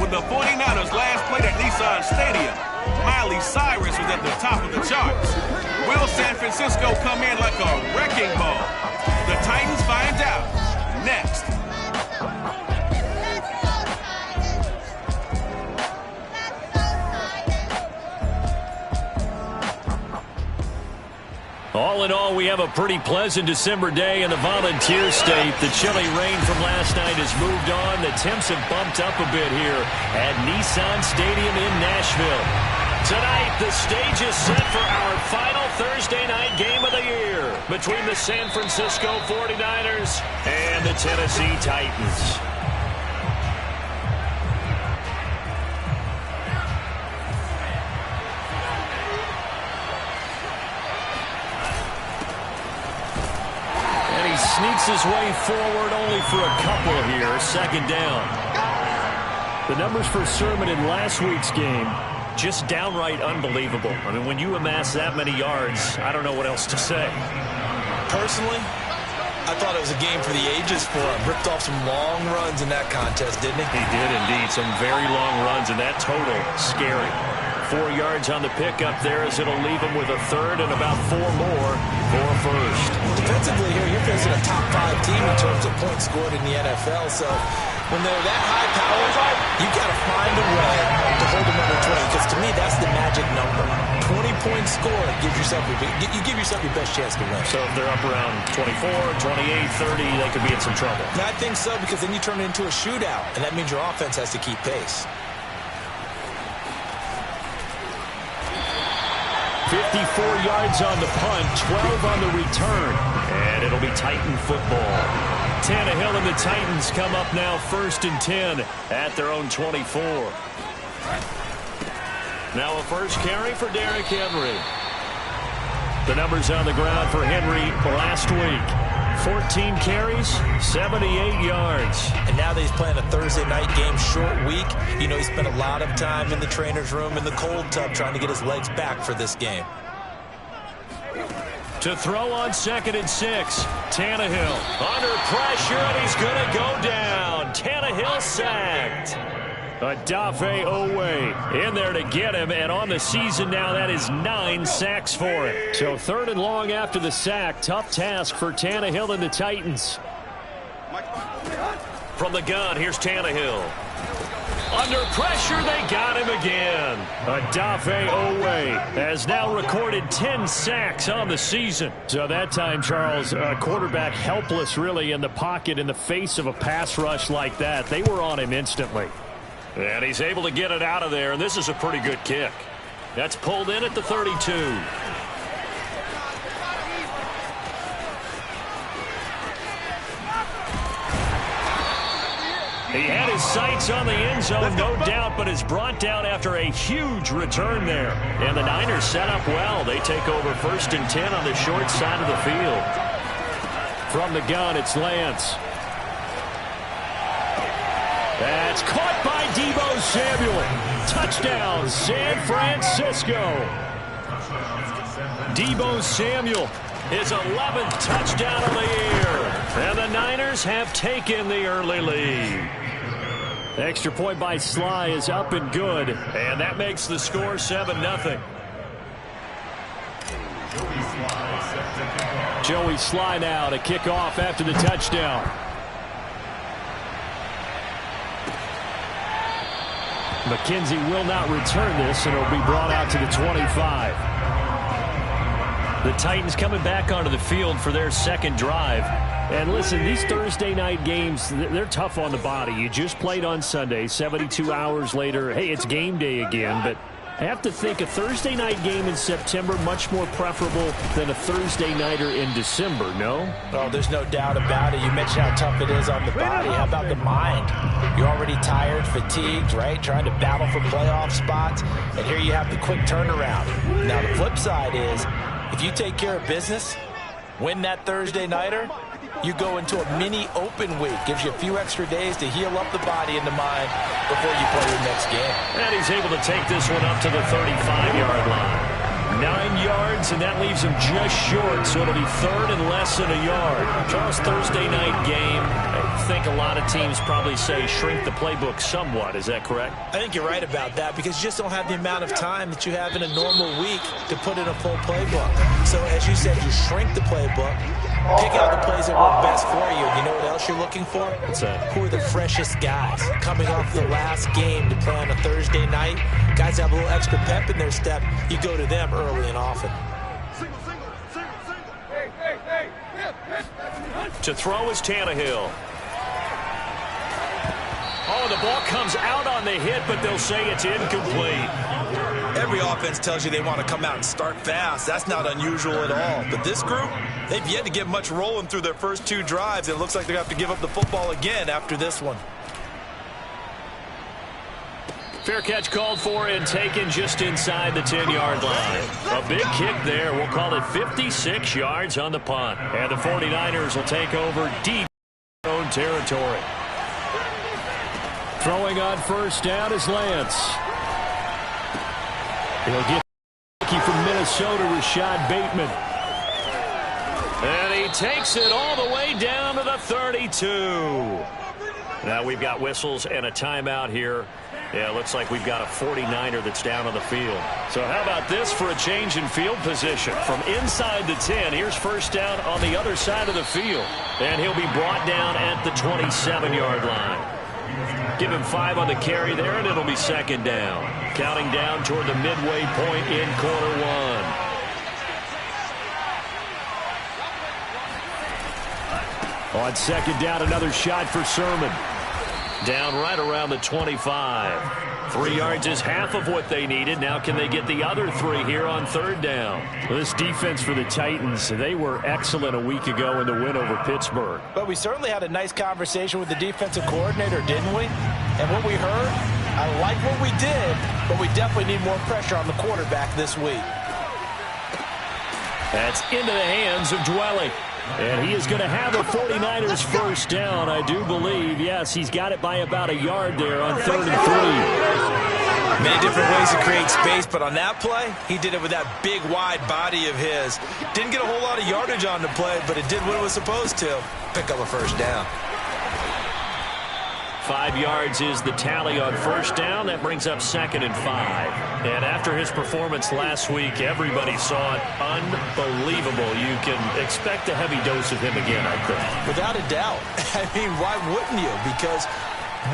when the 49ers last played at Nissan Stadium, Miley Cyrus was at the top of the charts. Will San Francisco come in like a wrecking ball? The Titans find out next. All in all, we have a pretty pleasant December day in the Volunteer State. The chilly rain from last night has moved on. The temps have bumped up a bit here at Nissan Stadium in Nashville. Tonight, the stage is set for our final Thursday night game of the year between the San Francisco 49ers and the Tennessee Titans. Sneaks his way forward only for a couple here. Second down. The numbers for Sermon in last week's game, just downright unbelievable. I mean, when you amass that many yards, I don't know what else to say. Personally, I thought it was a game for the ages for him. Ripped off some long runs in that contest, didn't he? He did indeed. Some very long runs, and that total, scary. 4 yards on the pickup there as it'll leave him with a third and about 4 more for a first. Defensively here, you're facing a top 5 team in terms of points scored in the NFL. So when they're that high powered, you got to find a way to hold them under 20. Because to me, that's the magic number. 20-point score gives yourself you give yourself your best chance to win. So if they're up around 24, 28, 30, they could be in some trouble. And I think so, because then you turn it into a shootout, and that means your offense has to keep pace. 54 yards on the punt, 12 on the return, and it'll be Titan football. Tannehill and the Titans come up now 1st and 10 at their own 24. Now a first carry for Derrick Henry. The numbers on the ground for Henry last week. 14 carries, 78 yards. And now that he's playing a Thursday night game, short week, you know he spent a lot of time in the trainer's room in the cold tub trying to get his legs back for this game. To throw on 2nd and 6, Tannehill under pressure, and he's going to go down. Tannehill sacked. Odafe Owe in there to get him, and on the season now, that is 9 sacks for him. So 3rd and long after the sack. Tough task for Tannehill and the Titans. From the gun, here's Tannehill. Under pressure, they got him again. Odafe Owe has now recorded 10 sacks on the season. So that time, Charles, a quarterback helpless really in the pocket in the face of a pass rush like that. They were on him instantly. And he's able to get it out of there, and this is a pretty good kick. That's pulled in at the 32. He had his sights on the end zone, no doubt, but is brought down after a huge return there. And the Niners set up well. They take over 1st and 10 on the short side of the field. From the gun, it's Lance. That's caught by Deebo Samuel. Touchdown, San Francisco. Deebo Samuel, his 11th touchdown of the year. And the Niners have taken the early lead. Extra point by Sly is up and good. And that makes the score 7-0. Joey Sly now to kick off after the touchdown. McKenzie will not return this, and it'll be brought out to the 25. The Titans coming back onto the field for their second drive. And listen, these Thursday night games, they're tough on the body. You just played on Sunday, 72 hours later. Hey, it's game day again, but I have to think a Thursday night game in September much more preferable than a Thursday nighter in December, no? Oh, there's no doubt about it. You mentioned how tough it is on the body. How about the mind? You're already tired, fatigued, right? Trying to battle for playoff spots. And here you have the quick turnaround. Now, the flip side is, if you take care of business, win that Thursday nighter, you go into a mini open week. Gives you a few extra days to heal up the body and the mind before you play your next game. And he's able to take this one up to the 35-yard line. 9 yards, and that leaves him just short, so it'll be 3rd and less than a yard. Charles, Thursday night game, think a lot of teams probably say shrink the playbook somewhat. Is that correct? I think you're right about that because you just don't have the amount of time that you have in a normal week to put in a full playbook. So as you said, you shrink the playbook, pick out the plays that work best for you. You know what else you're looking for? What's that? Who are the freshest guys coming off the last game to play on a Thursday night? Guys have a little extra pep in their step. You go to them early and often. To throw is Tannehill. Oh, the ball comes out on the hit, but they'll say it's incomplete. Every offense tells you they want to come out and start fast. That's not unusual at all. But this group, they've yet to get much rolling through their first 2 drives. It looks like they're going to have to give up the football again after this one. Fair catch called for and taken just inside the 10-yard line. A big kick there. We'll call it 56 yards on the punt. And the 49ers will take over deep in their own territory. Throwing on first down is Lance. He'll get from Minnesota, Rashad Bateman. And he takes it all the way down to the 32. Now we've got whistles and a timeout here. Yeah, it looks like we've got a 49er that's down on the field. So how about this for a change in field position? From inside the 10, here's first down on the other side of the field. And he'll be brought down at the 27-yard line. Give him 5 on the carry there, and it'll be second down. Counting down toward the midway point in quarter 1. On second down, another shot for Sermon. Down right around the 25. 3 yards is half of what they needed. Now can they get the other 3 here on third down? This defense for the Titans, they were excellent a week ago in the win over Pittsburgh. But we certainly had a nice conversation with the defensive coordinator, didn't we? And what we heard, I like what we did, but we definitely need more pressure on the quarterback this week. That's into the hands of Dwelly. And he is going to have a 49ers first down, I do believe. Yes, he's got it by about a yard there on 3rd and 3. Many different ways to create space, but on that play, he did it with that big, wide body of his. Didn't get a whole lot of yardage on the play, but it did what it was supposed to. Pick up a first down. 5 yards is the tally on first down. That brings up 2nd and 5. And after his performance last week, everybody saw it unbelievable. You can expect a heavy dose of him again, I think. Without a doubt. I mean, why wouldn't you? Because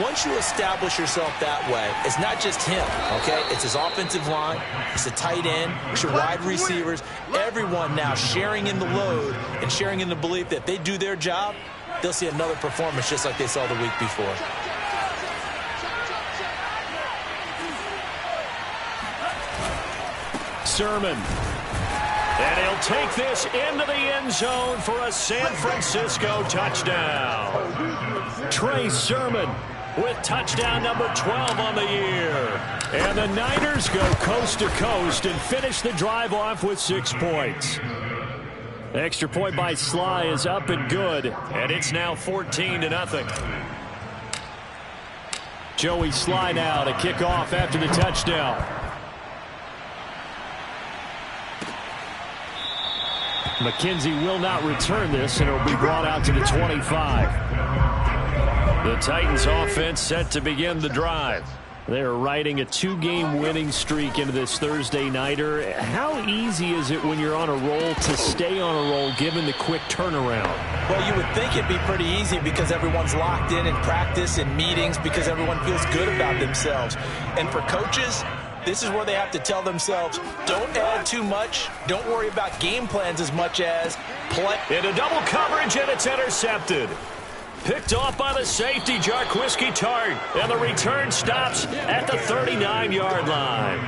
once you establish yourself that way, it's not just him, okay? It's his offensive line, it's the tight end, it's your wide receivers, everyone now sharing in the load and sharing in the belief that they do their job, they'll see another performance just like they saw the week before. Sermon. And he'll take this into the end zone for a San Francisco touchdown. Trey Sermon with touchdown number 12 on the year. And the Niners go coast to coast and finish the drive off with 6 points. Extra point by Sly is up and good, and it's now 14-0. Joey Sly now to kick off after the touchdown. McKenzie will not return this, and it'll be brought out to the 25. The Titans offense set to begin the drive. They're riding a 2-game winning streak into this Thursday nighter. How easy is it when you're on a roll to stay on a roll given the quick turnaround? Well, you would think it'd be pretty easy because everyone's locked in practice and meetings because everyone feels good about themselves. And for coaches, this is where they have to tell themselves, don't add too much. Don't worry about game plans as much as play. Into double coverage, and it's intercepted. Picked off by the safety, Jarquiski Tart. And the return stops at the 39-yard line.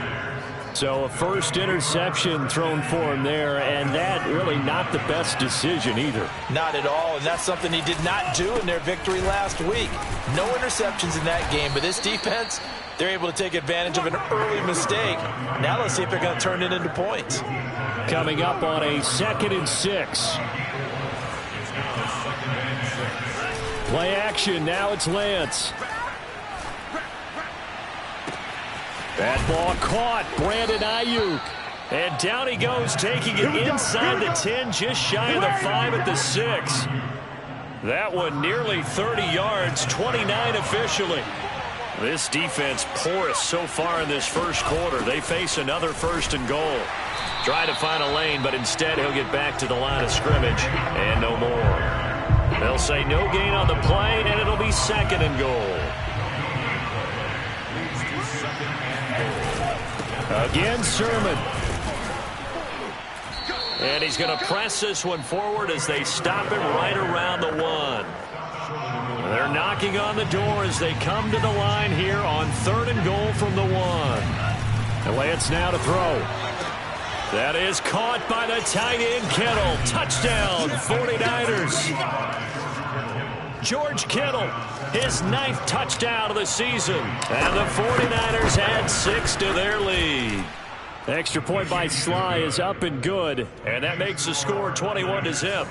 So a first interception thrown for him there, and that really not the best decision either. Not at all, and that's something he did not do in their victory last week. No interceptions in that game, but this defense, they're able to take advantage of an early mistake. Now let's see if they're going to turn it into points. Coming up on a 2nd and 6. Play action, now it's Lance. That ball caught, Brandon Ayuk. And down he goes, taking it inside the 10, just shy of the 5 at the 6. That one nearly 30 yards, 29 officially. This defense porous so far in this first quarter. They face another 1st and goal. Try to find a lane, but instead he'll get back to the line of scrimmage and no more. They'll say no gain on the play, and it'll be 2nd and goal. Again, Sermon. And he's going to press this one forward as they stop him right around the 1. They're knocking on the door as they come to the line here on 3rd and goal from the 1. Lance now to throw. That is caught by the tight end, Kittle. Touchdown, 49ers. George Kittle, his 9th touchdown of the season. And the 49ers add 6 to their lead. Extra point by Sly is up and good. And that makes the score 21-0.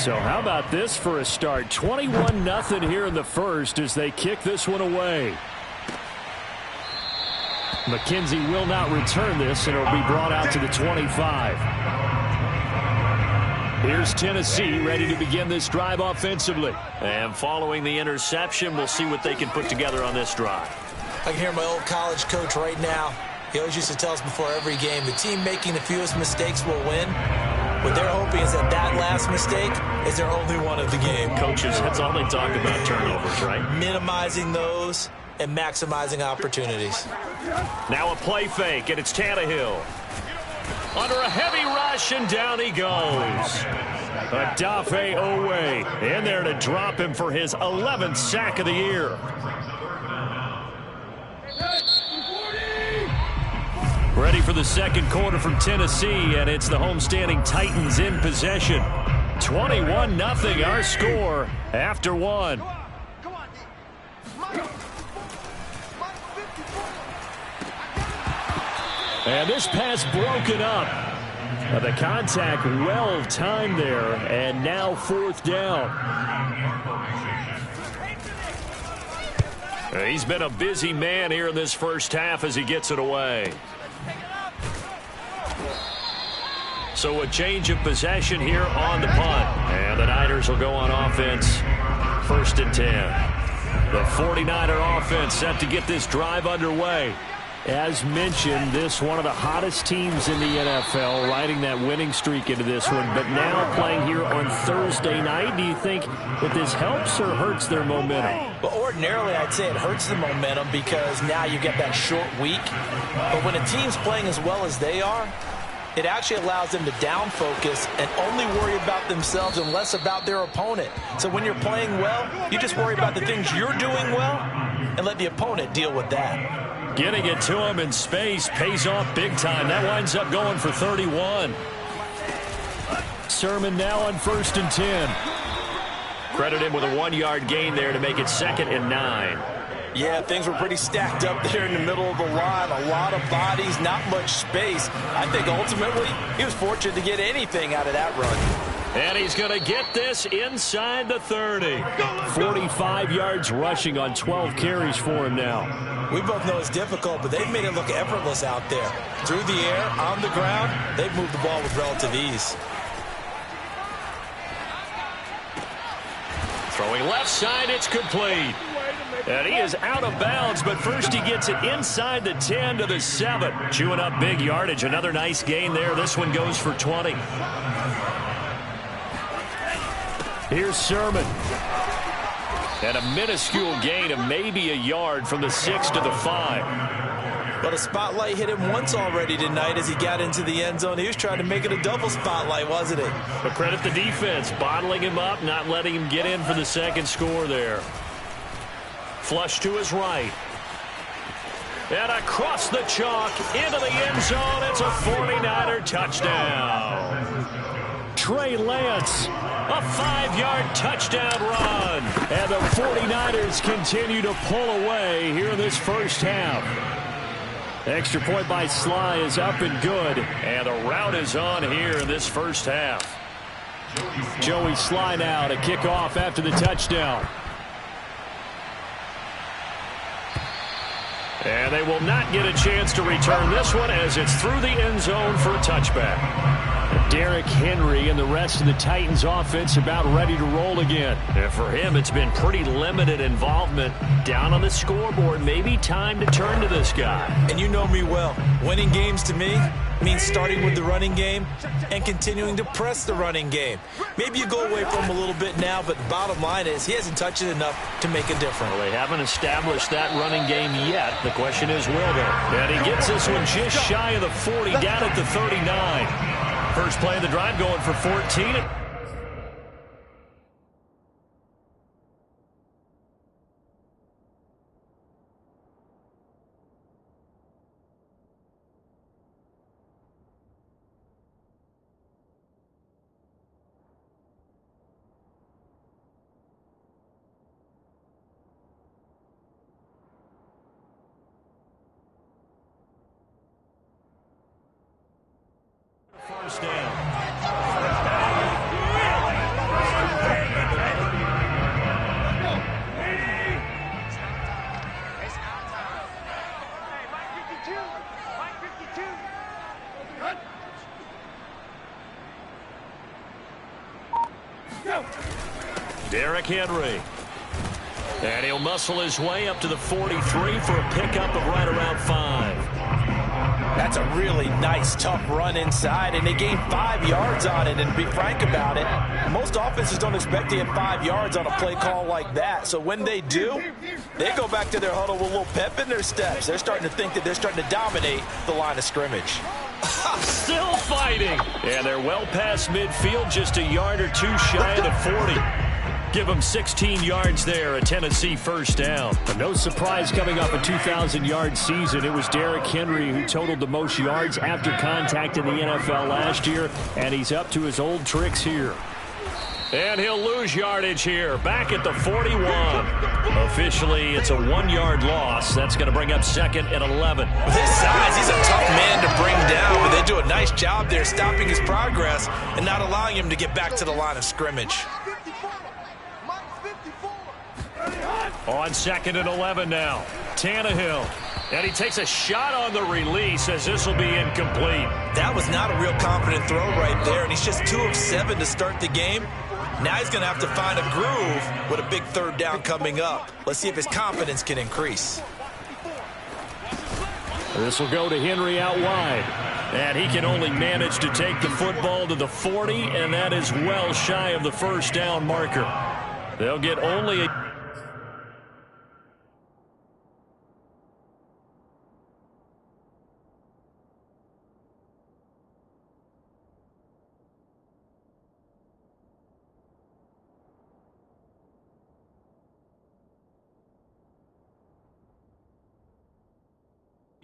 So how about this for a start? 21-0 here in the first as they kick this one away. McKenzie will not return this, and it'll be brought out to the 25. Here's Tennessee ready to begin this drive offensively. And following the interception, we'll see what they can put together on this drive. I can hear my old college coach right now. He always used to tell us before every game, the team making the fewest mistakes will win. What they're hoping is that that last mistake is their only one of the game. Coaches, that's all they talk about, turnovers, right? Minimizing those and maximizing opportunities. Now a play fake, and it's Tannehill. Under a heavy rush, and down he goes. Odafe Owe in there to drop him for his 11th sack of the year. Ready for the second quarter from Tennessee, and it's the homestanding Titans in possession. 21-0 our score after 1. And this pass broken up. The contact well timed there, and now 4th down. He's been a busy man here in this first half as he gets it away. So a change of possession here on the punt. And the Niners will go on offense. 1st and 10. The 49er offense set to get this drive underway. As mentioned, this one of the hottest teams in the NFL, riding that winning streak into this one, but now playing here on Thursday night. Do you think that this helps or hurts their momentum? Well, ordinarily, I'd say it hurts the momentum because now you get that short week. But when a team's playing as well as they are, it actually allows them to down focus and only worry about themselves and less about their opponent. So when you're playing well, you just worry about the things you're doing well and let the opponent deal with that. Getting it to him in space pays off big time. That winds up going for 31. Sermon now on 1st and 10. Credit him with a 1-yard gain there to make it 2nd and 9. Yeah, things were pretty stacked up there in the middle of the line. A lot of bodies, not much space. I think ultimately he was fortunate to get anything out of that run. And he's going to get this inside the 30. 45 yards rushing on 12 carries for him now. We both know it's difficult, but they've made it look effortless out there. Through the air, on the ground, they've moved the ball with relative ease. Throwing left side, it's complete. And he is out of bounds, but first he gets it inside the 10 to the 7. Chewing up big yardage. Another nice gain there. This one goes for 20. Here's Sermon. And a minuscule gain of maybe a yard from the 6 to the 5. But a spotlight hit him once already tonight as he got into the end zone. He was trying to make it a double spotlight, wasn't it? But credit the defense, bottling him up, not letting him get in for the second score there. Flush to his right. And across the chalk into the end zone. It's a 49er touchdown. Trey Lance, a 5-yard touchdown run. And the 49ers continue to pull away here in this first half. Extra point by Sly is up and good. And the route is on here in this first half. Joey Sly now to kick off after the touchdown. And they will not get a chance to return this one as it's through the end zone for a touchback. Derrick Henry and the rest of the Titans offense about ready to roll again. And for him, it's been pretty limited involvement. Down on the scoreboard, maybe time to turn to this guy. And you know me well. Winning games to me means starting with the running game and continuing to press the running game. Maybe you go away from him a little bit now, but the bottom line is he hasn't touched it enough to make a difference. Well, they haven't established that running game yet. The question is, will they? And he gets this one just shy of the 40, down at the 39. First play of the drive going for 14. First down. Derrick Henry. And he'll muscle his way up to the 43 for a pickup of right around 5. That's a really nice, tough run inside, and they gained 5 yards on it. And to be frank about it, most offenses don't expect to get 5 yards on a play call like that. So when they do, they go back to their huddle with a little pep in their steps. They're starting to think that they're starting to dominate the line of scrimmage. Still fighting. And they're well past midfield, just a yard or two shy of the 40. Give them 16 yards there, a Tennessee first down. But no surprise coming off a 2,000-yard season. It was Derrick Henry who totaled the most yards after contact in the NFL last year, and he's up to his old tricks here. And he'll lose yardage here, back at the 41. Officially, it's a 1-yard loss. That's going to bring up second and 11. With his size, he's a tough man to bring down, but they do a nice job there stopping his progress and not allowing him to get back to the line of scrimmage. On second and 11 now, Tannehill. And he takes a shot on the release as this will be incomplete. That was not a real confident throw right there, and he's just 2 of 7 to start the game. Now he's going to have to find a groove with a big third down coming up. Let's see if his confidence can increase. This will go to Henry out wide. And he can only manage to take the football to the 40, and that is well shy of the first down marker. They'll get only a...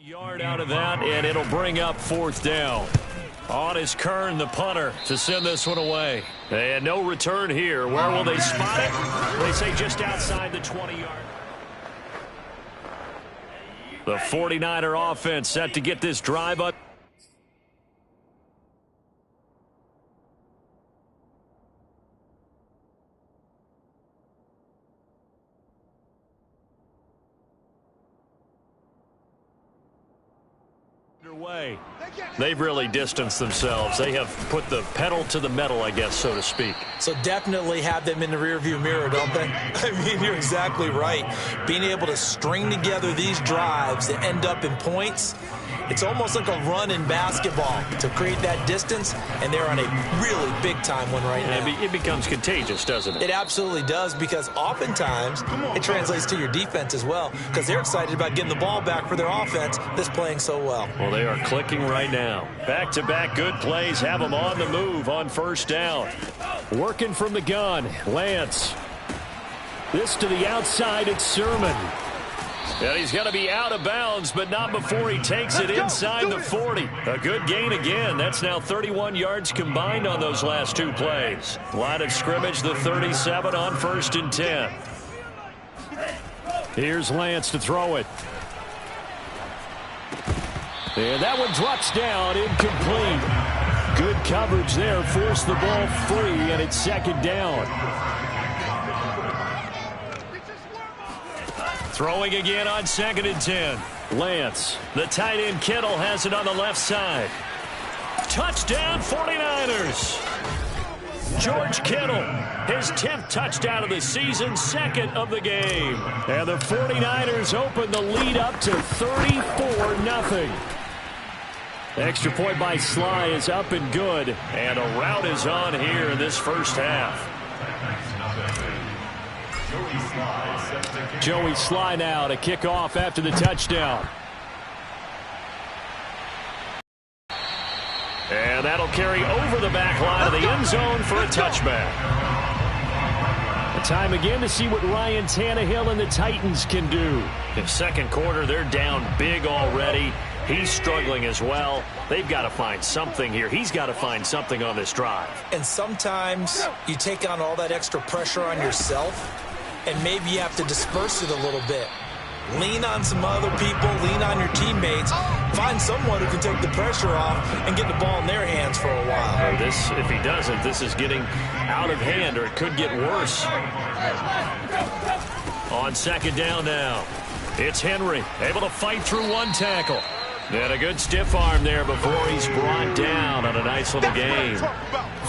yard out of that, and it'll bring up fourth down. On is Kern, the punter, to send this one away. And no return here. Where will they spot it? They say just outside the 20-yard. The 49er offense set to get this drive up. Way. They've really distanced themselves. They have put the pedal to the metal, I guess, so to speak. So definitely have them in the rearview mirror, don't they? I mean, you're exactly right. Being able to string together these drives that end up in points, it's almost like a run in basketball to create that distance, and they're on a really big-time one right now. It becomes contagious, doesn't it? It absolutely does, because oftentimes it translates to your defense as well, because they're excited about getting the ball back for their offense that's playing so well. Well, they are clicking right now. Back-to-back good plays have them on the move on first down. Working from the gun, Lance. This to the outside, it's Sermon. And he's going to be out of bounds, but not before he takes it inside the 40. A good gain again. That's now 31 yards combined on those last two plays. Line of scrimmage, the 37 on first and 10. Here's Lance to throw it. And that one drops down, incomplete. Good coverage there, forced the ball free, and it's second down. Throwing again on second and 10. Lance. The tight end Kittle has it on the left side. Touchdown 49ers. George Kittle, his 10th touchdown of the season, 2nd of the game. And the 49ers open the lead up to 34-0. Extra point by Sly is up and good. And a rout is on here in this first half. Joey Sly now to kick off after the touchdown. And that'll carry over the back line of the end zone for a touchback. Time again to see what Ryan Tannehill and the Titans can do. In second quarter, they're down big already. He's struggling as well. They've got to find something here. He's got to find something on this drive. And sometimes you take on all that extra pressure on yourself, and maybe you have to disperse it a little bit. Lean on some other people, lean on your teammates, find someone who can take the pressure off and get the ball in their hands for a while. If he doesn't, this is getting out of hand, or it could get worse. On second down now, it's Henry, able to fight through one tackle. And a good stiff arm there before he's brought down on a nice little gain.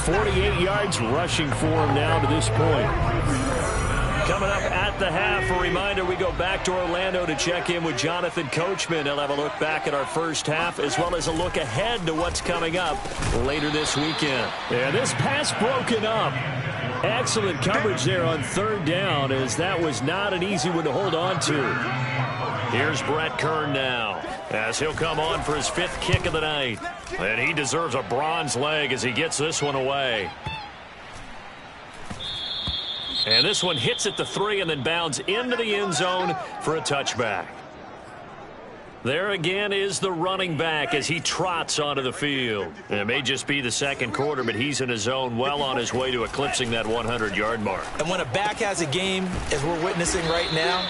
48 yards rushing for him now to this point. Coming up at the half, a reminder, we go back to Orlando to check in with Jonathan Coachman. He'll have a look back at our first half as well as a look ahead to what's coming up later this weekend. And this pass broken up. Excellent coverage there on third down, as that was not an easy one to hold on to. Here's Brett Kern now as he'll come on for his 5th kick of the night. And he deserves a bronze leg as he gets this one away. And this one hits at the 3 and then bounds into the end zone for a touchback. There again is the running back as he trots onto the field. And it may just be the second quarter, but he's in his zone, well on his way to eclipsing that 100-yard mark. And when a back has a game, as we're witnessing right now,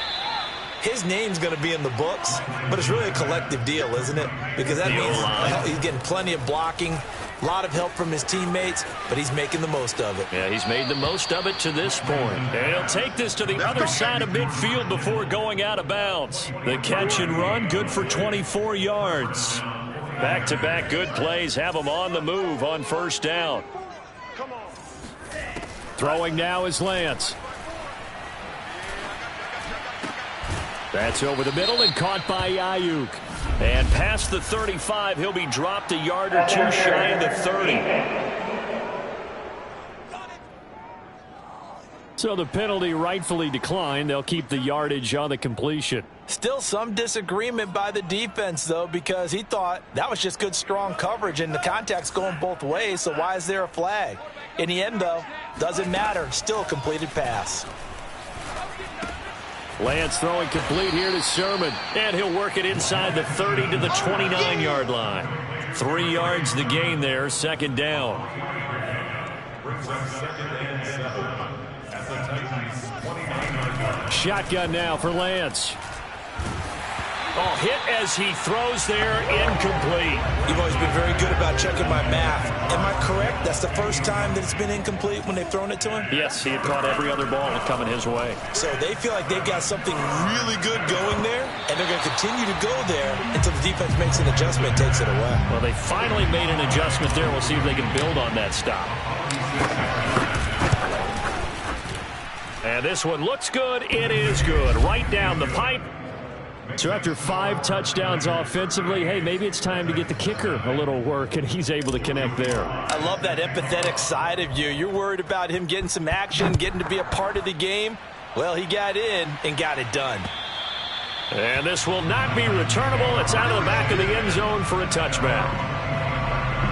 his name's going to be in the books, but it's really a collective deal, isn't it? Because that means he's getting plenty of blocking, a lot of help from his teammates, but he's making the most of it. Yeah, he's made the most of it to this point. And he'll take this to the other side of midfield before going out of bounds. The catch and run, good for 24 yards. Back-to-back good plays have him on the move on first down. Throwing now is Lance. That's over the middle and caught by Ayuk. And past the 35, he'll be dropped a yard or two shy of the 30. So the penalty rightfully declined. They'll keep the yardage on the completion. Still some disagreement by the defense, though, because he thought that was just good, strong coverage, and the contact's going both ways, so why is there a flag? In the end, though, doesn't matter. Still a completed pass. Lance throwing complete here to Sermon. And he'll work it inside the 30 to the 29-yard line. 3 yards the gain there, second down. Shotgun now for Lance. Oh, hit as he throws there, incomplete. You've always been very good about checking my math. Am I correct? That's the first time that it's been incomplete when they've thrown it to him? Yes, he had caught every other ball coming his way. So they feel like they've got something really good going there, and they're going to continue to go there until the defense makes an adjustment and takes it away. Well, they finally made an adjustment there. We'll see if they can build on that stop. And this one looks good. It is good. Right down the pipe. So after 5 touchdowns offensively, hey, maybe it's time to get the kicker a little work, and he's able to connect there. I love that empathetic side of you. You're worried about him getting some action, getting to be a part of the game. Well, he got in and got it done. And this will not be returnable. It's out of the back of the end zone for a touchback.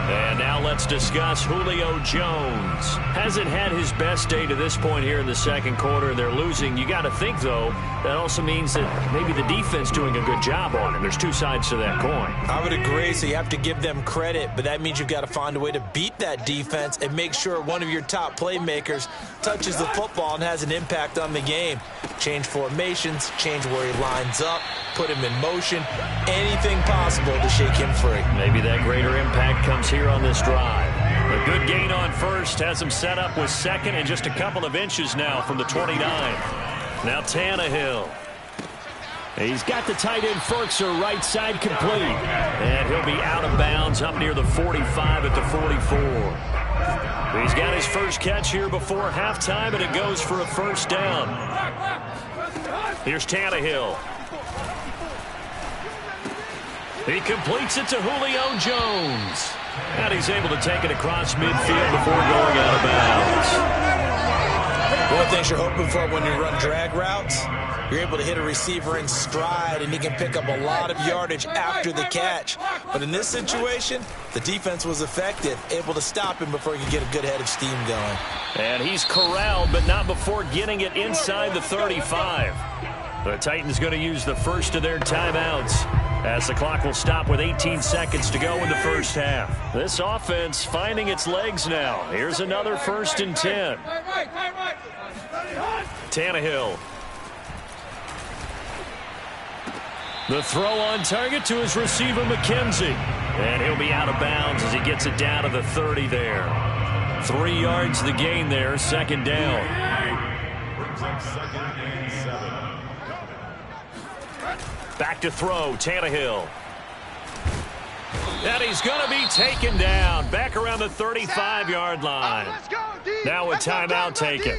And now let's discuss Julio Jones. Hasn't had his best day to this point here in the second quarter. They're losing. You got to think, though, that also means that maybe the defense doing a good job on him. There's two sides to that coin. I would agree, so you have to give them credit, but that means you've got to find a way to beat that defense and make sure one of your top playmakers touches the football and has an impact on the game. Change formations, change where he lines up, put him in motion, anything possible to shake him free. Maybe that greater impact comes here on this drive. A good gain on first has him set up with second and just a couple of inches now from the 29. Now Tannehill. He's got the tight end Ferkser right side complete. And he'll be out of bounds up near the 45 at the 44. He's got his first catch here before halftime, and it goes for a first down. Here's Tannehill. He completes it to Julio Jones. And he's able to take it across midfield before going out of bounds. One of the things you're hoping for when you run drag routes, you're able to hit a receiver in stride, and he can pick up a lot of yardage after the catch. But in this situation, the defense was effective, able to stop him before he could get a good head of steam going. And he's corralled, but not before getting it inside the 35. The Titans going to use the first of their timeouts, as the clock will stop with 18 seconds to go in the first half. This offense finding its legs now. Here's another 1st and 10. Tannehill. The throw on target to his receiver, McKenzie. And he'll be out of bounds as he gets it down to the 30 there. 3 yards the gain there, 2nd down. Back to throw, Tannehill. And he's going to be taken down back around the 35-yard line. Now a timeout taken.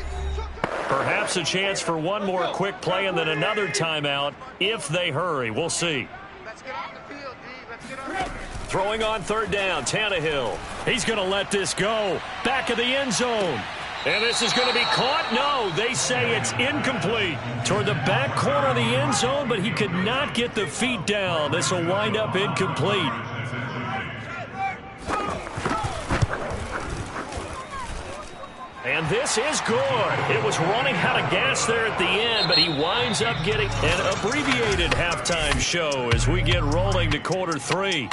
Perhaps a chance for one more quick play and then another timeout if they hurry. We'll see. Throwing on 3rd down, Tannehill. He's going to let this go. Back of the end zone. And this is going to be caught. No, they say it's incomplete. Toward the back corner of the end zone, but he could not get the feet down. This will wind up incomplete. And this is good. It was running out of gas there at the end, but he winds up getting an abbreviated halftime show as we get rolling to quarter 3.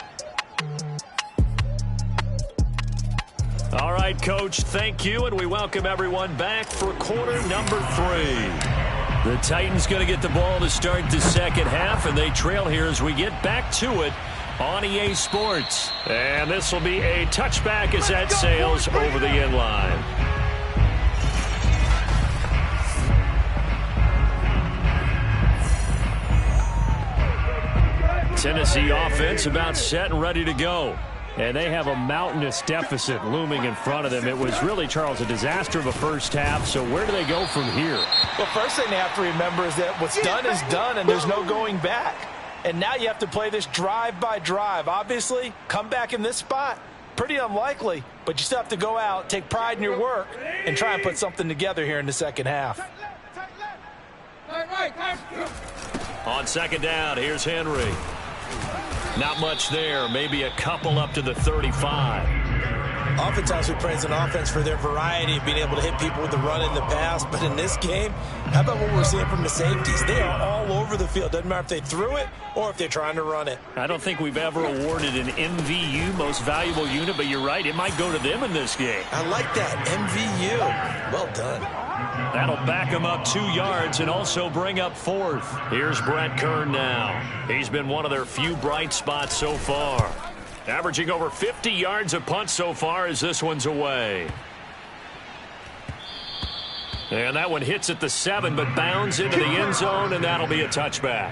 All right, Coach, thank you, and we welcome everyone back for quarter number 3. The Titans going to get the ball to start the second half, and they trail here as we get back to it on EA Sports. And this will be a touchback as that sails over the end line. Tennessee offense about set and ready to go. And they have a mountainous deficit looming in front of them. It was really, Charles, a disaster of a first half. So where do they go from here? Well, first thing they have to remember is that what's done is done, and there's no going back. And now you have to play this drive by drive. Obviously, come back in this spot, pretty unlikely. But you still have to go out, take pride in your work, and try and put something together here in the second half. On 2nd down, here's Henry. Not much there, maybe a couple up to the 35. Oftentimes we praise an offense for their variety of being able to hit people with the run in the pass. But in this game, how about what we're seeing from the safeties? They are all over the field. Doesn't matter if they threw it or if they're trying to run it. I don't think we've ever awarded an MVU, most valuable unit, but you're right, it might go to them in this game. I like that, MVU. Well done. That'll back him up 2 yards and also bring up 4th. Here's Brett Kern now. He's been one of their few bright spots so far. Averaging over 50 yards a punt so far as this one's away. And that one hits at the 7, but bounds into the end zone, and that'll be a touchback.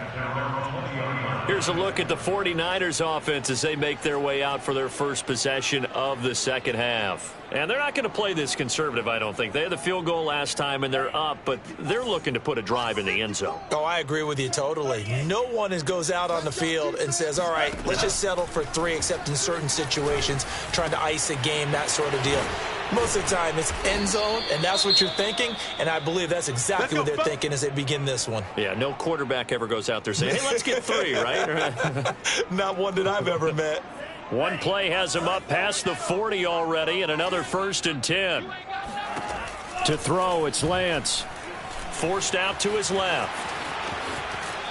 Here's a look at the 49ers offense as they make their way out for their first possession of the second half. And they're not going to play this conservative, I don't think. They had the field goal last time, and they're up, but they're looking to put a drive in the end zone. Oh, I agree with you totally. No one goes out on the field and says, all right, let's just settle for 3, except in certain situations, trying to ice a game, that sort of deal. Most of the time, it's end zone, and that's what you're thinking, and I believe that's exactly what they're thinking as they begin this one. Yeah, no quarterback ever goes out there saying, hey, let's get 3, right? Not one that I've ever met. One play has him up past the 40 already, and another 1st and 10. To throw, it's Lance. Forced out to his left.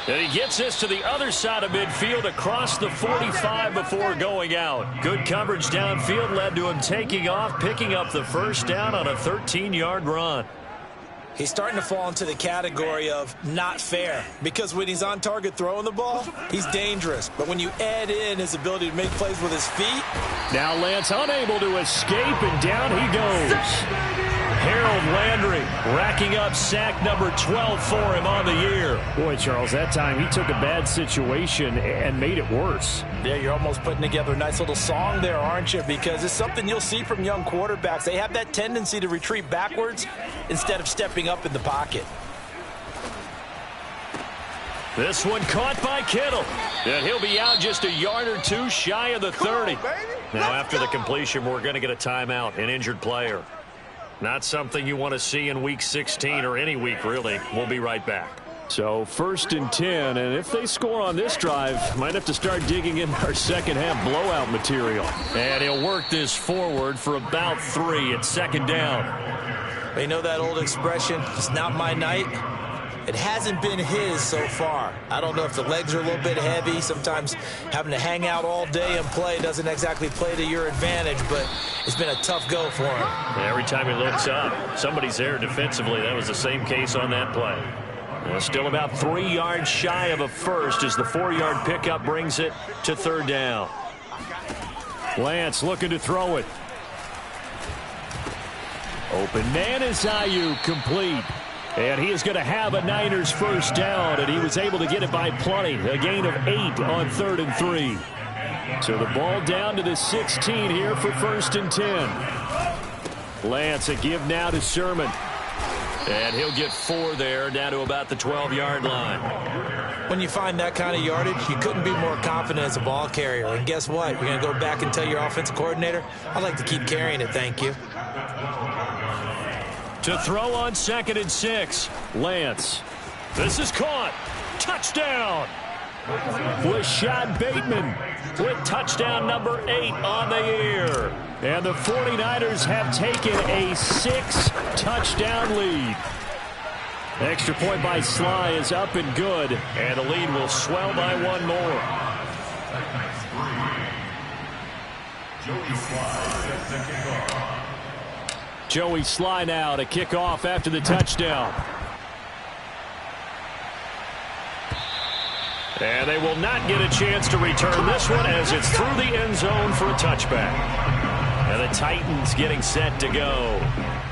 And he gets this to the other side of midfield across the 45 before going out. Good coverage downfield led to him taking off, picking up the first down on a 13-yard run. He's starting to fall into the category of not fair, because when he's on target throwing the ball, he's dangerous. But when you add in his ability to make plays with his feet. Now Lance unable to escape, and down he goes. Harold Landry racking up sack number 12 for him on the year. Boy, Charles, that time he took a bad situation and made it worse. Yeah, you're almost putting together a nice little song there, aren't you? Because it's something you'll see from young quarterbacks. They have that tendency to retreat backwards instead of stepping up in the pocket. This one caught by Kittle. And he'll be out just a yard or two shy of the 30. Now, after the completion, we're going to get a timeout, an injured player. Not something you want to see in Week 16 or any week, really. We'll be right back. So 1st and 10, and if they score on this drive, might have to start digging in our second-half blowout material. And he'll work this forward for about 3 at 2nd down. You know that old expression, it's not my night? It hasn't been his so far. I don't know if the legs are a little bit heavy. Sometimes having to hang out all day and play doesn't exactly play to your advantage, but it's been a tough go for him. Every time he looks up, somebody's there defensively. That was the same case on that play. Still about 3 yards shy of a first as the 4-yard pickup brings it to 3rd down. Lance looking to throw it. Open man is Ayuk, complete. And he is going to have a Niners first down, and he was able to get it by plenty. A gain of 8 on 3rd and 3. So the ball down to the 16 here for 1st and 10. Lance a give now to Sermon. And he'll get 4 there, down to about the 12-yard line. When you find that kind of yardage, you couldn't be more confident as a ball carrier. And guess what? You're going to go back and tell your offensive coordinator, I'd like to keep carrying it, thank you. To throw on 2nd and 6. Lance. This is caught. Touchdown. Rashad Bateman With touchdown number 8 on the year. And the 49ers have taken a 6-touchdown lead. Extra point by Sly is up and good. And the lead will swell by 1 more. Joey Sly now to kick off after the touchdown. And they will not get a chance to return this one as it's through the end zone for a touchback. And the Titans getting set to go.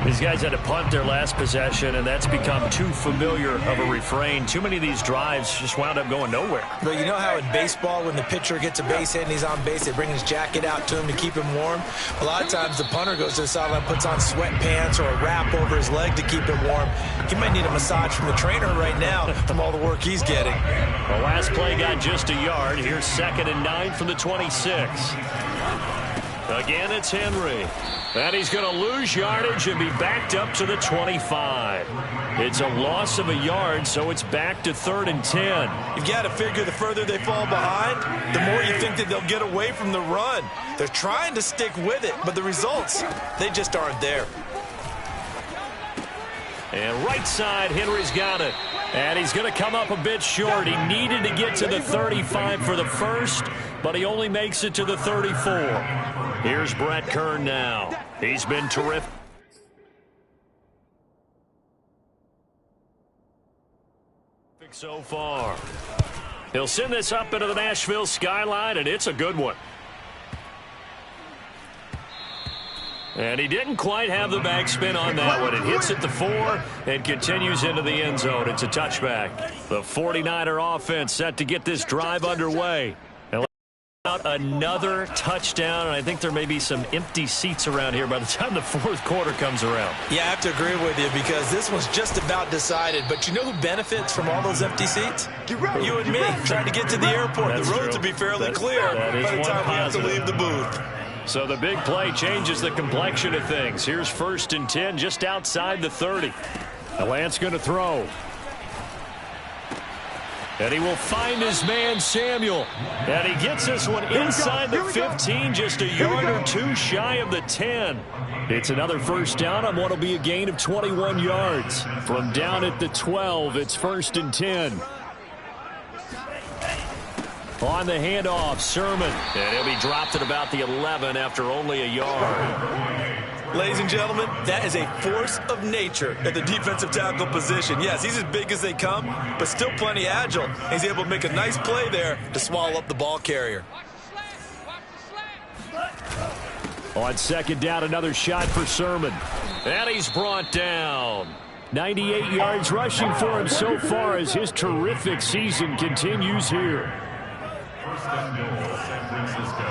These guys had to punt their last possession, and that's become too familiar of a refrain. Too many of these drives just wound up going nowhere. But you know how in baseball, when the pitcher gets a base hit and he's on base, they bring his jacket out to him to keep him warm? A lot of times the punter goes to the sideline, puts on sweatpants or a wrap over his leg to keep him warm. He might need a massage from the trainer right now from all the work he's getting. The last play got just a yard. Here's 2nd and 9 from the 26. Again, it's Henry. And he's going to lose yardage and be backed up to the 25. It's a loss of a yard, so it's back to 3rd and 10. You've got to figure the further they fall behind, the more you think that they'll get away from the run. They're trying to stick with it, but the results, they just aren't there. And right side, Henry's got it. And he's going to come up a bit short. He needed to get to the 35 for the first, but he only makes it to the 34. Here's Brett Kern now. He's been terrific so far. He'll send this up into the Nashville skyline, and it's a good one. And he didn't quite have the backspin on that one. It hits at the 4 and continues into the end zone. It's a touchback. The 49er offense set to get this drive underway. Out another touchdown, and I think there may be some empty seats around here by the time the 4th quarter comes around. Yeah, I have to agree with you because this one's just about decided. But you know who benefits from all those empty seats? You and me, trying to get to the airport. That's the roads true. will be fairly That clear by the time we have to leave the booth. So the big play changes the complexion of things. Here's 1st and 10 just outside the 30. The Lance going to throw. And he will find his man, Samuel. And he gets this one inside the 15, just a yard or 2 shy of the 10. It's another first down on what will be a gain of 21 yards. From down at the 12, it's 1st and 10. On the handoff, Sermon. And he'll be dropped at about the 11 after only a yard. Ladies and gentlemen, that is a force of nature at the defensive tackle position. Yes, he's as big as they come, but still plenty agile. He's able to make a nice play there to swallow up the ball carrier. On 2nd down, another shot for Sermon. And he's brought down. 98 yards rushing for him so far as his terrific season continues here. First and goal, San Francisco.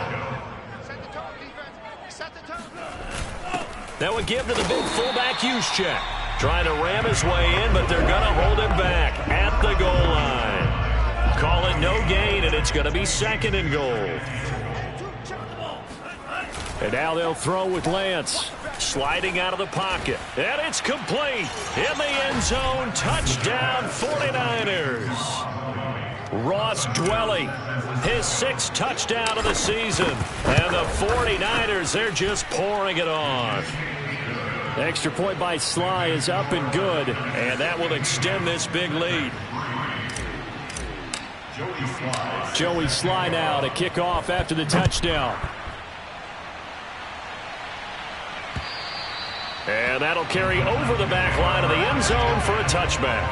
That would give to the big fullback Juszczyk. Trying to ram his way in, but they're going to hold him back at the goal line. Call it no gain, and it's going to be 2nd and goal. And now they'll throw with Lance. Sliding out of the pocket. And it's complete. In the end zone. Touchdown 49ers. Ross Dwelly. His 6th touchdown of the season. And the 49ers, they're just pouring it on. Extra point by Sly is up and good. And that will extend this big lead. Joey Sly now to kick off after the touchdown. And that'll carry over the back line of the end zone for a touchback.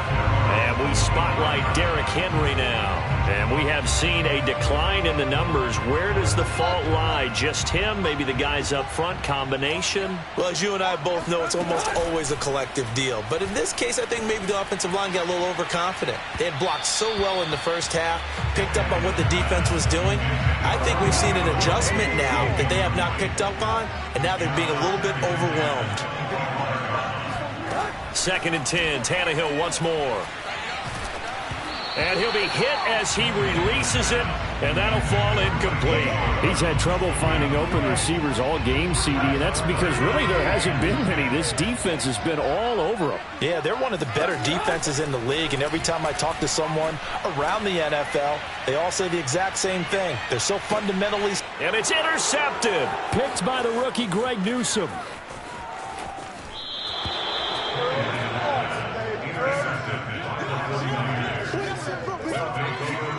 And we spotlight Derrick Henry now. And we have seen a decline in the numbers. Where does the fault lie? Just him? Maybe the guys up front? Combination? Well, as you and I both know, it's almost always a collective deal. But in this case, I think maybe the offensive line got a little overconfident. They had blocked so well in the first half, picked up on what the defense was doing. I think we've seen an adjustment now that they have not picked up on, and now they're being a little bit overwhelmed. 2nd and 10. Tannehill once more. And he'll be hit as he releases it, and that'll fall incomplete. He's had trouble finding open receivers all game, CD, and that's because really there hasn't been many. This defense has been all over him. Yeah, they're one of the better defenses in the league, and every time I talk to someone around the NFL, they all say the exact same thing. They're so fundamentally... And it's intercepted. Picked by the rookie Greg Newsome.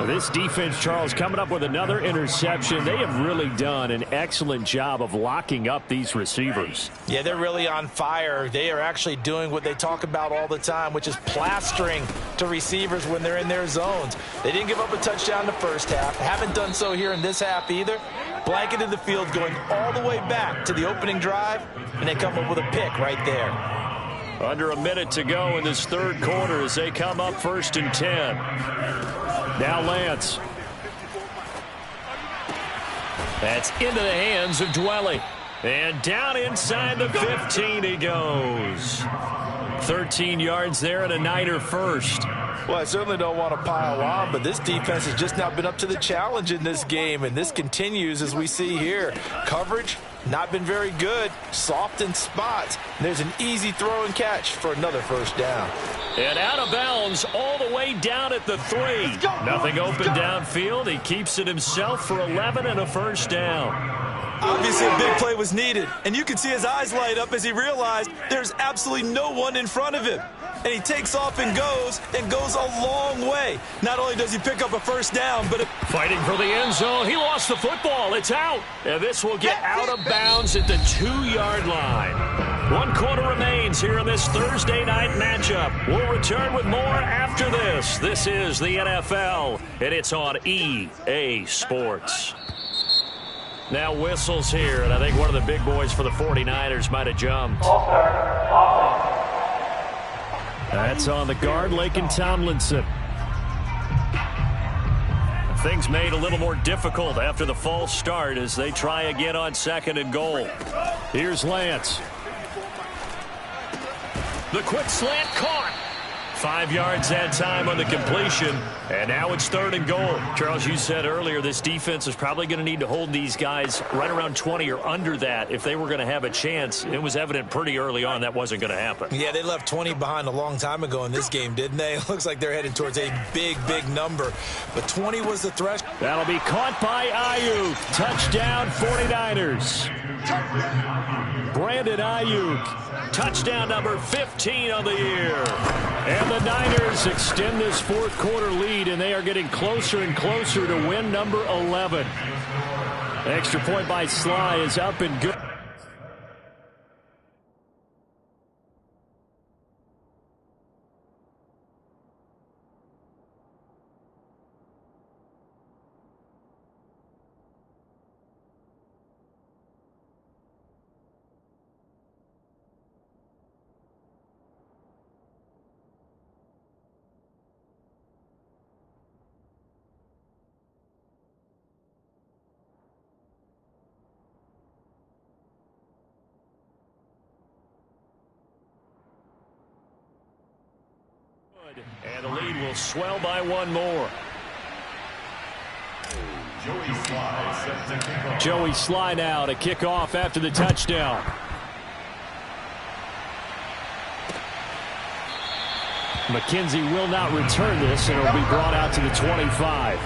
This defense, Charles, coming up with another interception. They have really done an excellent job of locking up these receivers. Yeah, they're really on fire. They are actually doing what they talk about all the time, which is plastering to receivers when they're in their zones. They didn't give up a touchdown in the first half. Haven't done so here in this half either. Blanketed the field going all the way back to the opening drive, and they come up with a pick right there. Under a minute to go in this 3rd quarter as they come up 1st and 10. Now Lance. That's into the hands of Dwelly. And down inside the 15 he goes. 13 yards there and a Niner first. Well, I certainly don't want to pile on, but this defense has just not been up to the challenge in this game, and this continues as we see here. Coverage, not been very good. Soft in spots. There's an easy throw and catch for another 1st down. And out of bounds all the way down at the 3. Nothing open downfield. He keeps it himself for 11 and a 1st down. Obviously, a big play was needed, and you can see his eyes light up as he realized there's absolutely no one in front of him. And he takes off and goes a long way. Not only does he pick up a 1st down, but... Fighting for the end zone. He lost the football. It's out. And this will get out of bounds at the 2-yard line. 1 quarter remains here in this Thursday night matchup. We'll return with more after this. This is the NFL, and it's on EA Sports. Now whistles here, and I think one of the big boys for the 49ers might have jumped. That's on the guard, Laken Tomlinson. Things made a little more difficult after the false start as they try again on 2nd and goal. Here's Lance. The quick slant caught. 5 yards that time on the completion. And now it's 3rd and goal. Charles, you said earlier this defense is probably going to need to hold these guys right around 20 or under that if they were going to have a chance. It was evident pretty early on that wasn't going to happen. Yeah, they left 20 behind a long time ago in this game, didn't they? It looks like they're headed towards a big, big number. But 20 was the threshold. That'll be caught by Ayuk. Touchdown 49ers. Brandon Ayuk. Touchdown number 15 on the year. And the Niners extend this 4th quarter lead, and they are getting closer and closer to win number 11. Extra point by Sly is up and good. And the lead will swell by one more. Joey Sly now to kick off after the touchdown. McKenzie will not return this, and it'll be brought out to the 25.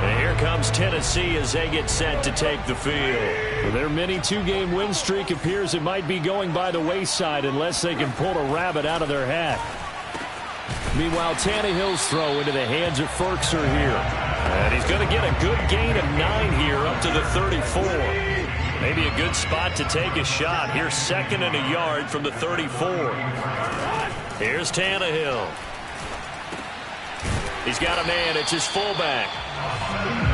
And here comes Tennessee as they get set to take the field. Well, their mini two-game win streak appears it might be going by the wayside unless they can pull a rabbit out of their hat. Meanwhile, Tannehill's throw into the hands of Ferkser here. And he's going to get a good gain of 9 here up to the 34. Maybe a good spot to take a shot. Here's 2nd and a yard from the 34. Here's Tannehill. He's got a man. It's his fullback.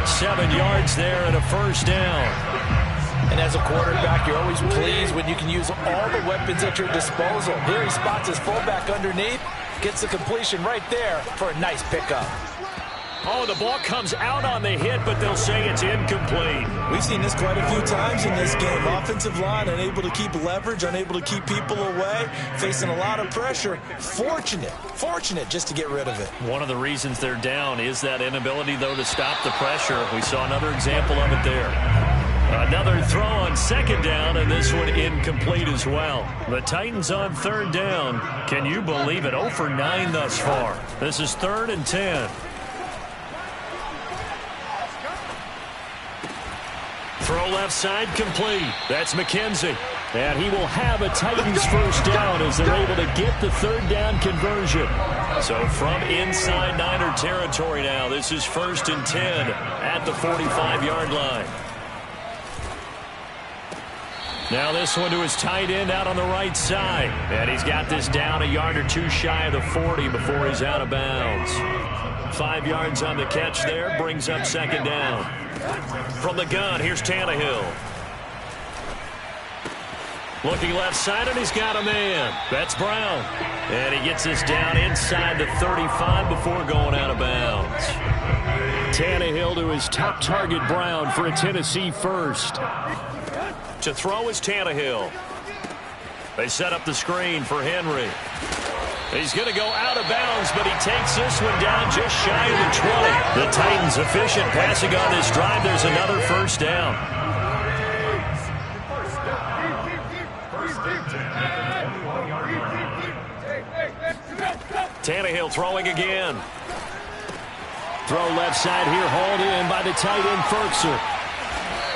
7 yards there and a first down. And as a quarterback, you're always pleased when you can use all the weapons at your disposal. Here he spots his fullback underneath. Gets the completion right there for a nice pickup. Oh, the ball comes out on the hit, but they'll say it's incomplete. We've seen this quite a few times in this game. Offensive line unable to keep leverage, unable to keep people away, facing a lot of pressure. Fortunate just to get rid of it. One of the reasons they're down is that inability, though, to stop the pressure. We saw another example of it there. Another throw on 2nd down, and this one incomplete as well. The Titans on 3rd down. Can you believe it? 0 for 9 thus far. This is 3rd and 10. Throw left side complete. That's McKenzie. And he will have a Titans first down as they're able to get the 3rd down conversion. So from inside Niner territory now, this is 1st and 10 at the 45-yard line. Now this one to his tight end out on the right side. And he's got this down a yard or two shy of the 40 before he's out of bounds. 5 yards on the catch there, brings up 2nd down. From the gun, here's Tannehill. Looking left side, and he's got a man. That's Brown. And he gets this down inside the 35 before going out of bounds. Tannehill to his top target, Brown, for a Tennessee first. To throw is Tannehill. They set up the screen for Henry. He's going to go out of bounds, but he takes this one down just shy of the 20. The Titans efficient passing on this drive. There's another first down. Tannehill throwing again. Throw left side here, hauled in by the tight end Ferkser.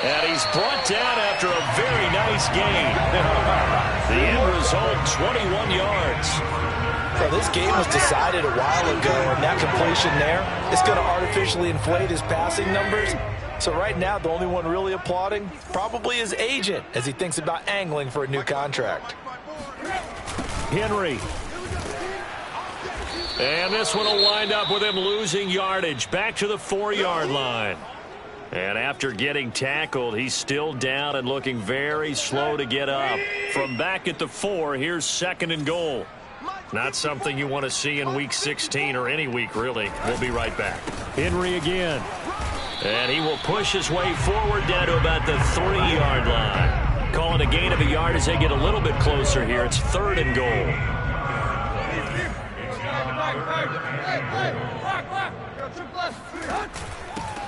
And he's brought down after a very nice gain. The end result, 21 yards. Well, this game was decided a while ago, and that completion there is going to artificially inflate his passing numbers. So right now, the only one really applauding probably his agent as he thinks about angling for a new contract. Henry. And this one will wind up with him losing yardage back to the 4-yard line. And after getting tackled, he's still down and looking very slow to get up. From back at the 4, here's 2nd and goal. Not something you want to see in Week 16 or any week, really. We'll be right back. Henry again. And he will push his way forward down to about the 3-yard line. Calling a gain of a yard as they get a little bit closer here. It's 3rd and goal.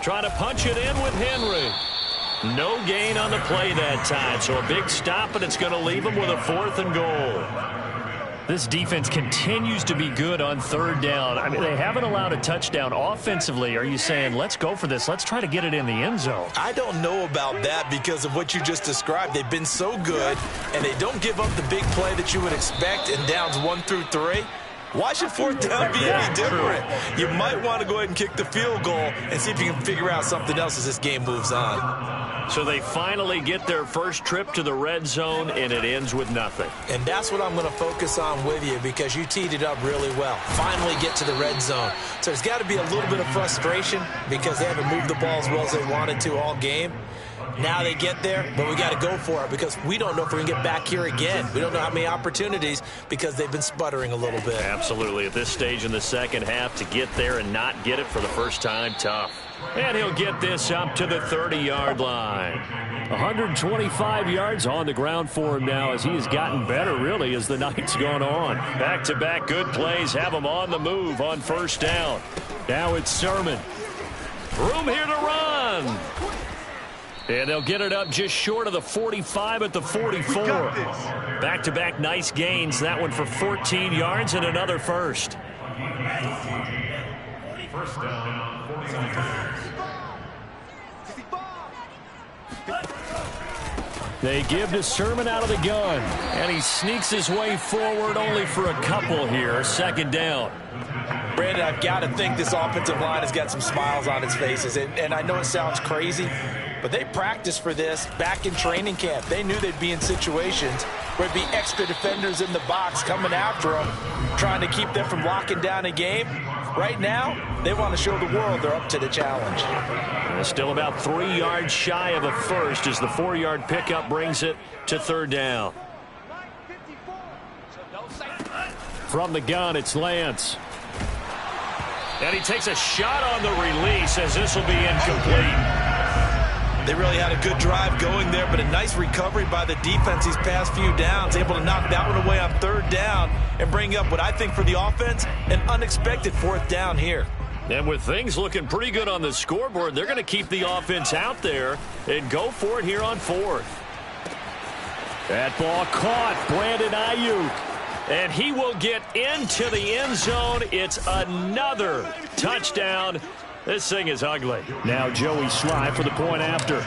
Trying to punch it in with Henry. No gain on the play that time, so a big stop, and it's going to leave him with a 4th and goal. This defense continues to be good on 3rd down. I mean, they haven't allowed a touchdown offensively. Are you saying, let's go for this? Let's try to get it in the end zone. I don't know about that because of what you just described. They've been so good, and they don't give up the big play that you would expect in downs 1 through 3. Why should 4th down be any different? You might want to go ahead and kick the field goal and see if you can figure out something else as this game moves on. So they finally get their first trip to the red zone, and it ends with nothing. And that's what I'm going to focus on with you because you teed it up really well. Finally get to the red zone. So there's got to be a little bit of frustration because they haven't moved the ball as well as they wanted to all game. Now they get there, but we got to go for it because we don't know if we're going to get back here again. We don't know how many opportunities because they've been sputtering a little bit. Absolutely. At this stage in the second half, to get there and not get it for the first time, tough. And he'll get this up to the 30-yard line. 125 yards on the ground for him now as he has gotten better, really, as the night's gone on. Back-to-back good plays have him on the move on first down. Now it's Sermon. Room here to run. And they'll get it up just short of the 45 at the 44. Back-to-back nice gains. That one for 14 yards and another first. First down, 49. They give to Sermon out of the gun. And he sneaks his way forward only for a couple here. Second down. Brandon, I've got to think this offensive line has got some smiles on its faces. And I know it sounds crazy, but they practiced for this back in training camp. They knew they'd be in situations where it'd be extra defenders in the box coming after them, trying to keep them from locking down a game. Right now, they want to show the world they're up to the challenge. And still about 3 yards shy of a first as the 4-yard pickup brings it to third down. From the gun, it's Lance. And he takes a shot on the release as this will be incomplete. They really had a good drive going there, but a nice recovery by the defense these past few downs, able to knock that one away on third down and bring up what I think for the offense, an unexpected fourth down here. And with things looking pretty good on the scoreboard, they're going to keep the offense out there and go for it here on fourth. That ball caught. Brandon Ayuk. And he will get into the end zone. It's another touchdown. This thing is ugly. Now Joey Sly for the point after.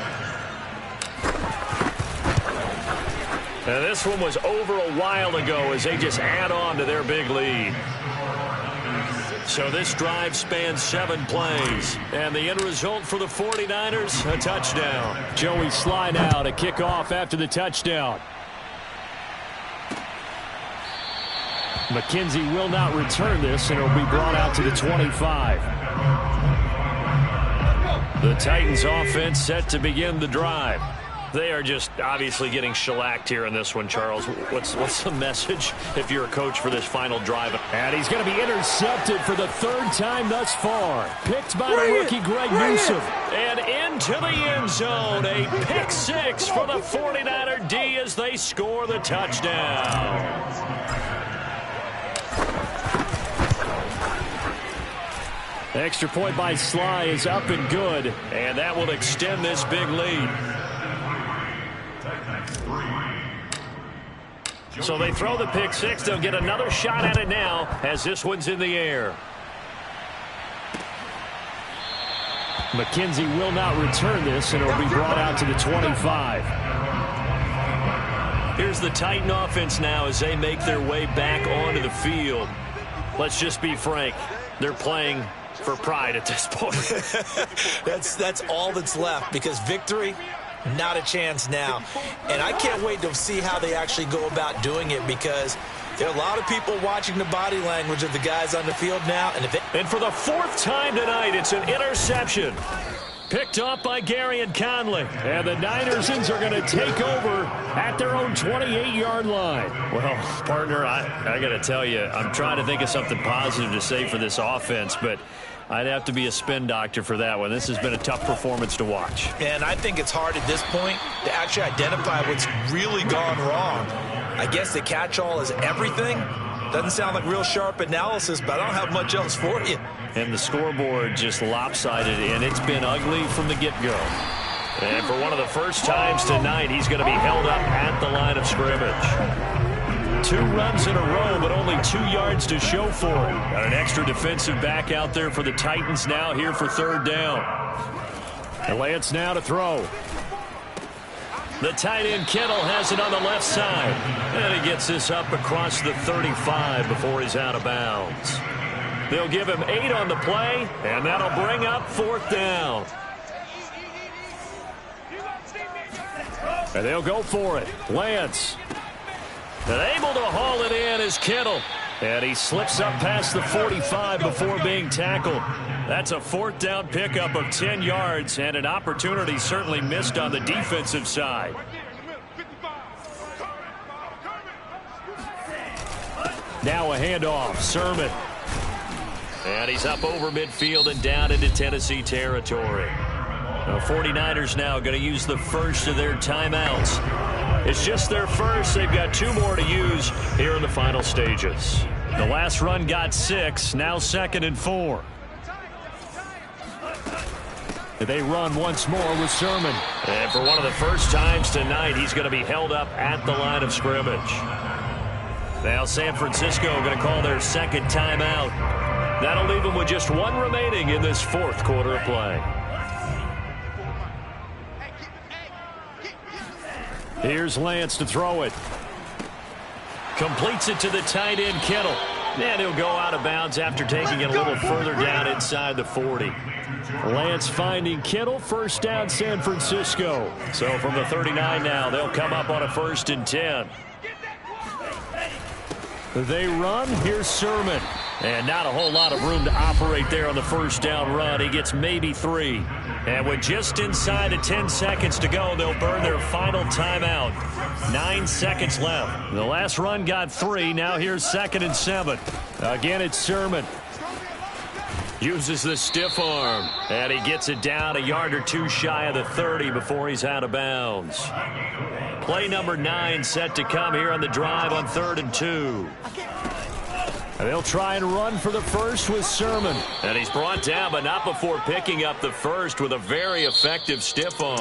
And this one was over a while ago as they just add on to their big lead. So this drive spans 7 plays. And the end result for the 49ers, a touchdown. Joey Sly now to kick off after the touchdown. McKenzie will not return this, and it'll be brought out to the 25. The Titans offense set to begin the drive. They are just obviously getting shellacked here in this one, Charles. What's the message if you're a coach for this final drive? And he's going to be intercepted for the 3rd time thus far. Picked by the rookie Greg Newsome. And into the end zone. A pick 6 for the 49er D as they score the touchdown. Extra point by Sly is up and good. And that will extend this big lead. So they throw the pick 6. They'll get another shot at it now as this one's in the air. McKenzie will not return this, and it'll be brought out to the 25. Here's the Titan offense now as they make their way back onto the field. Let's just be frank. They're playing for pride at this point. That's all that's left, because victory, not a chance now. And I can't wait to see how they actually go about doing it, because there are a lot of people watching the body language of the guys on the field now. And for the 4th time tonight, it's an interception. Picked off by Gary and Conley. And the Ninersons are going to take over at their own 28-yard line. Well, partner, I got to tell you, I'm trying to think of something positive to say for this offense, but I'd have to be a spin doctor for that one. This has been a tough performance to watch. And I think it's hard at this point to actually identify what's really gone wrong. I guess the catch-all is everything. Doesn't sound like real sharp analysis, but I don't have much else for you. And the scoreboard just lopsided, and it's been ugly from the get-go. And for one of the first times tonight, he's going to be held up at the line of scrimmage. 2 runs in a row, but only 2 yards to show for it. Got an extra defensive back out there for the Titans now here for 3rd down. And Lance now to throw. The tight end Kittle has it on the left side. And he gets this up across the 35 before he's out of bounds. They'll give him 8 on the play, and that'll bring up 4th down. And they'll go for it. Lance. And able to haul it in is Kittle. And he slips up past the 45 before being tackled. That's a 4th down pickup of 10 yards and an opportunity certainly missed on the defensive side. Now a handoff. Sermon. And he's up over midfield and down into Tennessee territory. The 49ers now going to use the first of their timeouts. It's just their first. They've got 2 more to use here in the final stages. The last run got 6, now 2nd and 4. They run once more with Sermon. And for one of the first times tonight, he's going to be held up at the line of scrimmage. Now San Francisco going to call their second timeout. That'll leave them with just 1 remaining in this 4th quarter of play. Here's Lance to throw it. Completes it to the tight end, Kittle. And he'll go out of bounds after taking it a little further down inside the 40. Lance finding Kittle, first down San Francisco. So from the 39 now, they'll come up on a 1st and 10. They run, here's Sermon. And not a whole lot of room to operate there on the first down run. He gets maybe 3. And with just inside of 10 seconds to go, they'll burn their final timeout. 9 seconds left. The last run got 3. Now here's 2nd and 7. Again, it's Sermon. Uses the stiff arm. And he gets it down a yard or 2 shy of the 30 before he's out of bounds. Play number 9 set to come here on the drive on 3rd and 2. They'll try and run for the first with Sermon. And he's brought down, but not before picking up the first with a very effective stiff arm.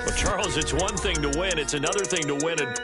Well, Charles, it's one thing to win. It's another thing to win and